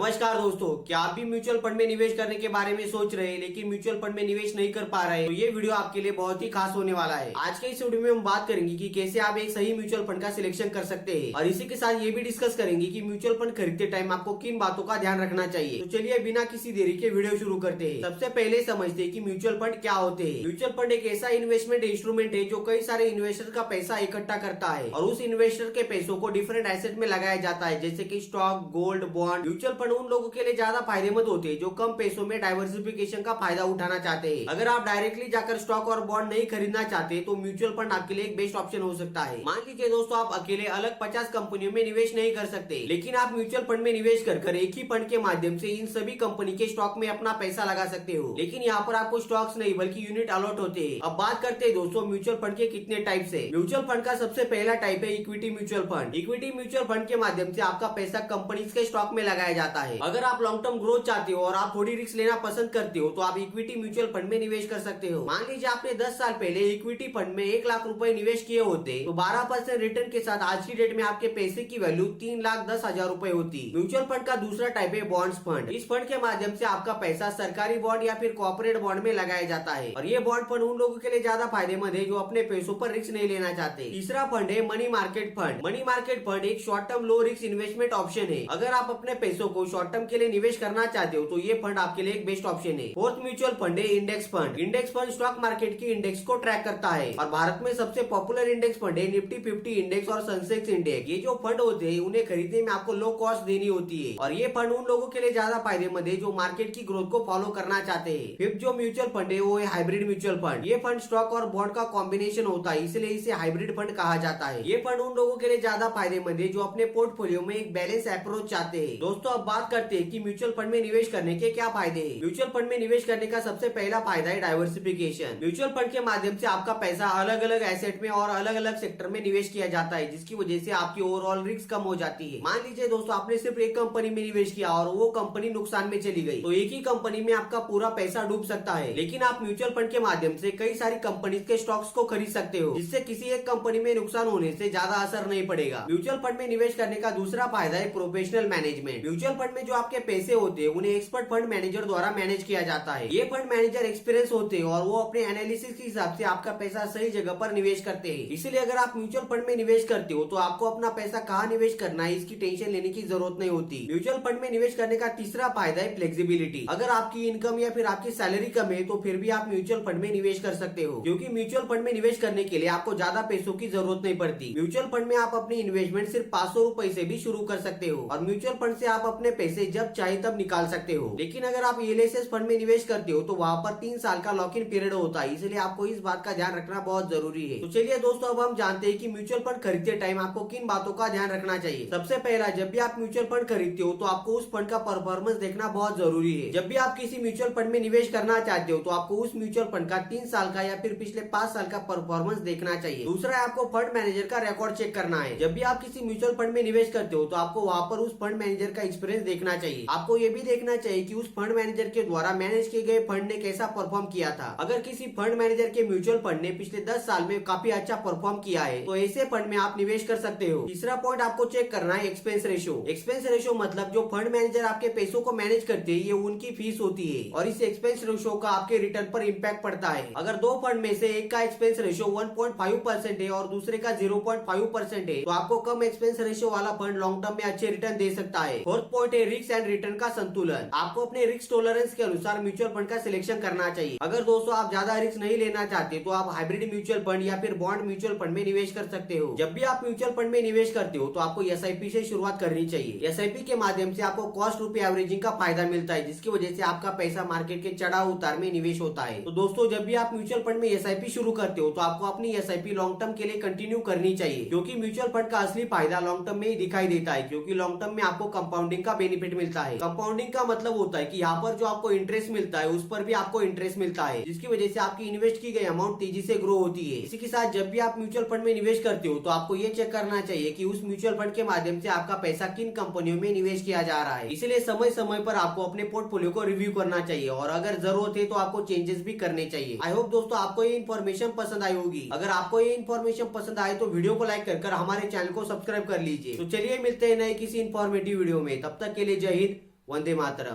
नमस्कार दोस्तों, क्या आप भी म्यूचुअल फंड में निवेश करने के बारे में सोच रहे हैं लेकिन म्यूचुअल फंड में निवेश नहीं कर पा रहे हैं? तो ये वीडियो आपके लिए बहुत ही खास होने वाला है। आज के इस वीडियो में हम बात करेंगे कि कैसे आप एक सही म्यूचुअल फंड का सिलेक्शन कर सकते हैं और इसी के साथ ये भी डिस्कस करेंगे कि म्यूचुअल फंड खरीदते टाइम आपको किन बातों का ध्यान रखना चाहिए। तो चलिए बिना किसी देरी के वीडियो शुरू करते हैं। सबसे पहले समझते हैं कि म्यूचुअल फंड क्या होते हैं। म्यूचुअल फंड एक ऐसा इन्वेस्टमेंट इंस्ट्रूमेंट है जो कई सारे इन्वेस्टर का पैसा इकट्ठा करता है और उस इन्वेस्टर के पैसों को डिफरेंट एसेट में लगाया जाता है, जैसे कि stock, gold, bond. Mutual fund उन लोगों के लिए ज्यादा फायदेमंद होते हैं जो कम पैसों में डाइवर्सिफिकेशन का फायदा उठाना चाहते हैं। अगर आप डायरेक्टली जाकर स्टॉक और बॉन्ड नहीं खरीदना चाहते तो म्यूचुअल फंड आपके लिए एक बेस्ट ऑप्शन हो सकता है। मान लीजिए दोस्तों, आप अकेले अलग 50 कंपनियों में निवेश नहीं कर सकते, लेकिन आप म्यूचुअल फंड में निवेश कर एक ही फंड के माध्यम से इन सभी कंपनी के स्टॉक में अपना पैसा लगा सकते हो। लेकिन यहाँ पर आपको स्टॉक्स नहीं बल्कि यूनिट अलॉट होते हैं। अब बात करते हैं दोस्तों म्यूचुअल फंड के कितने टाइप्स है। म्यूचुअल फंड का सबसे पहला टाइप है equity mutual fund. Equity mutual fund के माध्यम से आपका पैसा कंपनीज के स्टॉक में लगाया जाता है। अगर आप लॉन्ग टर्म ग्रोथ चाहते हो और आप थोड़ी रिस्क लेना पसंद करते हो तो आप इक्विटी म्यूचुअल फंड में निवेश कर सकते हो। मान लीजिए आपने 10 साल पहले इक्विटी फंड में 1 लाख रुपए निवेश किए होते तो 12% रिटर्न के साथ आज की डेट में आपके पैसे की वैल्यू 3,10,000 रुपए होती। म्यूचुअल फंड का दूसरा टाइप है बॉन्ड्स फंड। इस फंड के माध्यम से आपका पैसा सरकारी बॉन्ड या फिर कॉर्पोरेट बॉन्ड में लगाया जाता है और ये बॉन्ड फंड उन लोगों के लिए ज्यादा फायदेमंद है जो अपने पैसों पर रिस्क नहीं लेना चाहते। तीसरा फंड है money market fund. Money market fund एक short term low risk investment option है। अगर आप अपने पैसों को शॉर्ट टर्म के लिए निवेश करना चाहते हो तो ये फंड आपके लिए एक बेस्ट ऑप्शन है। फोर्थ म्यूचुअल फंड है index fund. Index fund stock market की इंडेक्स को ट्रैक करता है और भारत में सबसे पॉपुलर इंडेक्स फंड है निफ्टी 50 इंडेक्स और सेंसेक्स इंडेक्स। ये जो फंड होते हैं उन्हें खरीदने में आपको लो कॉस्ट देनी होती है और ये फंड उन लोगों के लिए ज्यादा फायदेमंद है जो मार्केट की ग्रोथ को फॉलो करना चाहते हैं। फिफ्थ जो म्यूचुअल फंड है वो है हाइब्रिड म्यूचुअल फंड। ये फंड स्टॉक और बॉन्ड का कॉम्बिनेशन होता है, इसलिए इसे हाइब्रिड फंड कहा जाता है। ये फंड उन लोगों के लिए ज्यादा फायदेमंद है जो अपने पोर्टफोलियो में एक बैलेंस अप्रोच चाहते हैं। दोस्तों अब बात करते हैं कि म्यूचुअल फंड में निवेश करने के क्या फायदे हैं। म्यूचुअल फंड में निवेश करने का सबसे पहला फायदा है डाइवर्सिफिकेशन। म्यूचुअल फंड के माध्यम से आपका पैसा अलग अलग एसेट में और अलग अलग सेक्टर में निवेश किया जाता है, जिसकी वजह से आपकी ओवरऑल रिस्क कम हो जाती है। मान लीजिए दोस्तों, आपने सिर्फ एक कंपनी में निवेश किया और वो कंपनी नुकसान में चली गई तो एक ही कंपनी में आपका पूरा पैसा डूब सकता है। लेकिन आप म्यूचुअल फंड के माध्यम से कई सारी कंपनी के स्टॉक्स को खरीद सकते हो, जिससे किसी एक कंपनी में नुकसान होने से ज्यादा असर नहीं पड़ेगा। म्यूचुअल फंड में निवेश करने का दूसरा फायदा है प्रोफेशनल मैनेजमेंट। म्यूचुअल फंड में जो आपके पैसे होते हैं उन्हें एक्सपर्ट फंड मैनेजर द्वारा मैनेज किया जाता है। ये फंड मैनेजर एक्सपीरियंस होते हैं और वो अपने एनालिसिस के हिसाब से आपका पैसा सही जगह पर निवेश करते हैं। इसलिए अगर आप म्यूचुअल फंड में निवेश करते हो तो आपको अपना पैसा कहाँ निवेश करना है इसकी टेंशन लेने की जरूरत नहीं होती। म्यूचुअल फंड में निवेश करने का तीसरा फायदा है फ्लेक्सिबिलिटी। अगर आपकी इनकम या फिर आपकी सैलरी कम है तो फिर भी आप म्यूचुअल फंड में निवेश कर सकते हो, क्योंकि म्यूचुअल फंड में निवेश करने के लिए आपको ज्यादा पैसों की जरूरत नहीं पड़ती। म्यूचुअल फंड में आप अपनी इन्वेस्टमेंट सिर्फ 500 रुपए से भी शुरू कर सकते हो और म्यूचुअल फंड से आप अपने पैसे जब चाहे तब निकाल सकते हो। लेकिन अगर आप एलआईसी फंड में निवेश करते हो तो वहाँ पर 3 साल का लॉक इन पीरियड होता है, इसलिए आपको इस बात का ध्यान रखना बहुत जरूरी है। तो चलिए दोस्तों, अब हम जानते हैं कि म्यूचुअल फंड खरीदते टाइम आपको किन बातों का ध्यान रखना चाहिए। सबसे पहला, जब भी आप म्यूचुअल फंड खरीदते हो तो आपको उस फंड का परफॉर्मेंस देखना बहुत जरूरी है। जब भी आप किसी म्यूचुअल फंड में निवेश करना चाहते हो तो आपको उस म्यूचुअल फंड का 3 साल का या फिर पिछले 5 साल का परफॉर्मेंस देखना चाहिए। दूसरा है आपको फंड मैनेजर का रिकॉर्ड चेक करना है। जब भी आप किसी म्यूचुअल फंड में निवेश करते हो तो आपको वहाँ पर उस फंड मैनेजर का एक्सपीरियंस देखना चाहिए। आपको ये भी देखना चाहिए कि उस फंड मैनेजर के द्वारा मैनेज किए गए फंड ने कैसा परफॉर्म किया था। अगर किसी फंड मैनेजर के म्यूचुअल फंड ने पिछले 10 साल में काफी अच्छा परफॉर्म किया है तो ऐसे फंड में आप निवेश कर सकते हो। तीसरा पॉइंट आपको चेक करना है एक्सपेंस रेशियो। एक्सपेंस रेशियो मतलब जो फंड मैनेजर आपके पैसों को मैनेज करते हैं ये उनकी फीस होती है और इस एक्सपेंस रेशियो का आपके रिटर्न पर इम्पैक्ट पड़ता है। अगर दो फंड में से एक का एक्सपेंस रेशियो 1.5% है और दूसरे का 0.5% है तो आपको कम एक्सपेंस रेशियो वाला फंड लॉन्ग टर्म में अच्छे रिटर्न दे सकता है। फोर्थ पॉइंट है रिस्क एंड रिटर्न का संतुलन। आपको अपने रिस्क टॉलरेंस के अनुसार म्यूचुअल फंड का सिलेक्शन करना चाहिए। अगर दोस्तों आप ज्यादा रिस्क नहीं लेना चाहते तो आप हाइब्रिड म्यूचुअल फंड या फिर बॉन्ड म्यूचुअल फंड में निवेश कर सकते हो। जब भी आप म्यूचुअल फंड में निवेश करते हो तो आपको एसआईपी से शुरुआत करनी चाहिए। एसआईपी के माध्यम से आपको कॉस्ट रुपए एवरेजिंग का फायदा मिलता है, जिसकी वजह से आपका पैसा मार्केट के चढ़ाव उतार में निवेश होता है। तो दोस्तों जब भी आप म्यूचुअल फंड में एसआईपी शुरू करते हो तो आपको अपनी एसआईपी लॉन्ग टर्म के लिए कंटिन्यू करनी चाहिए, क्योंकि म्यूचुअल फंड का असली फायदा लॉन्ग टर्म में ही दिखाई देता है। क्योंकि लॉन्ग टर्म में आपको कंपाउंडिंग का बेनिफिट मिलता है। कंपाउंडिंग का मतलब होता है कि यहाँ पर जो आपको इंटरेस्ट मिलता है उस पर भी आपको इंटरेस्ट मिलता है, जिसकी वजह से आपकी इन्वेस्ट की गई अमाउंट तेजी से ग्रो होती है। इसी के साथ जब भी आप म्यूचुअल फंड में निवेश करते हो तो आपको ये चेक करना चाहिए कि उस म्यूचुअल फंड के माध्यम से आपका पैसा किन कंपनियों में निवेश किया जा रहा है। इसलिए समय समय पर आपको अपने पोर्टफोलियो को रिव्यू करना चाहिए और अगर जरूरत है तो आपको चेंजेस भी करने चाहिए। आई होप दोस्तों आपको ये इन्फॉर्मेशन पसंद आई होगी। अगर आपको ये इन्फॉर्मेशन पसंद आए तो वीडियो को लाइक कर हमारे चैनल को सब्सक्राइब कर लीजिए। तो चलिए मिलते हैं नए किसी इन्फॉर्मेटिव वीडियो में, तब तक के लिए जय हिंद, वंदे मातरम।